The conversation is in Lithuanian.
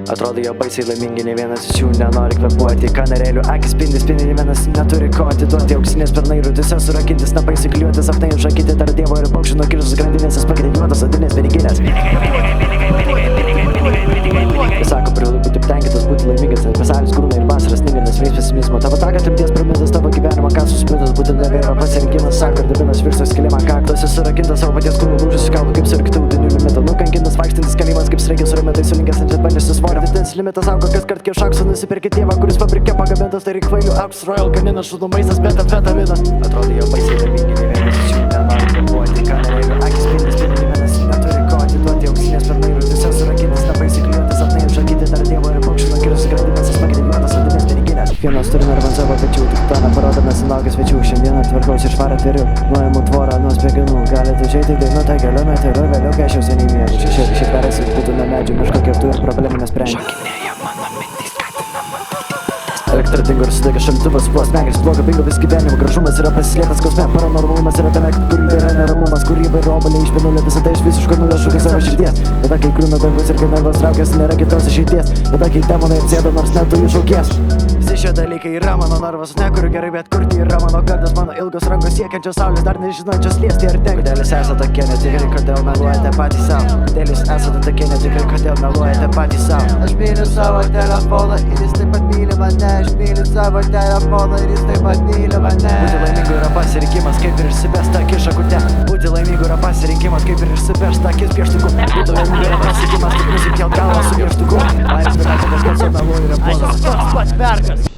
Atrodo jie baisiai laimingi, ne vienas iš jų nenori kvepuoti. Kanarėlių akis spindi, ne vienas neturi ko atiduoti. Auksinės sparnai rūtise surakinti, snapai sukliuoti, sapnai užakyti tarp dievo ir paukščių nukirtus grandinės, pakeitė juodos odinės piniginės. Jis sako, privalu būti patenkintas, būti laimingas, nes pasaulis grūna ir vasaras sninginas, veiks pesimizmo. Tavo takas rimties primizas, tavo gyvenimo ką suspintas, būtent nebėra pasirinkimas, sako, ir dabinas virsto skilimą kaktos. Jis surakintas savo paties kūnų lūžus iškalba kaip sur kitų audinių limitą. Nukankintas vaikštantis kalimas kaip sraigės su rumetais sulinkęs ant atbandęs susvorį. Didins limitas auga kas kart kiek šaksų nusipirkė tėvą, kuris fabrike pagamintas, tai kvailių auks Royal Caninas, šunų maistas, metamfetaminas. Atrodo jie baisiai laimingi, ne vienas iš jų nenori kvepuoti. Kanarėlių akis spindi, ne vienas neturi ko atiduoti. Auksinės sparnai rūtise surakinti, snapai sukliuoti, sapnai užakyti tarp dievo ir paukščių nukirtus grandinės, pakeitė juodos odinės piniginės. Kiekvienas turi narvą ant savo pečių, tik toną parodome senogės svečių. Šiandieną tvarkausi švarą tveriu, nuimu tvorą nuo spėginų. Galite užeiti dainu, tai keliu meteru, vėliau kai aš jau seniai miegu. Šešėlį šiek perasi, būtų nuo medžių, miško kertų ir problemų nesprendžia. Šokinėja mano mintys, skatina mano elektra dingo ir sudegė šaldytuvas, buvo smegenis, bloga bingo vis gyvenimo gražumas yra pasislėpęs skausme, paranormalumas yra tame, kūryba yra neramumas, kūryba ir obuoliai iš mėnulio, visą tai iš visiško nulio šūkį savo širdies. Tada kai kliūna dangus ir kai nervas traukiasi, nėra kitos išeities. Tada kai demonai atsėda, nors net tu jų šaukies. Visi šie dalykai yra mano narvas, nekuriu gerai, bet kurti yra mano gardas, mano ilgos rankos siekiančios saulės, dar nežinančios liesti ar ten. Kodėl jūs esate tokie netikri, kodėl meluojate patys savo? Kodėl jūs esate tokie netikri, kodėl meluojate patys savo? Aš myliu savo telefoną ir jis taip pat myli mane. Aš myliu savo telefoną ir jis taip pat myli mane. Būti laimingu yra pasirinkimas, kaip ir išsibesta akis šakute. Būti laimingu yra pasirinkimas, kaip ir išsibesta akis pieštuku. Būti laimingu yra pasirinkimas, kaip nusikelt galvą su pieštuku. Aišku, kad kažkas su melu yra blogas. Toks pats vergas.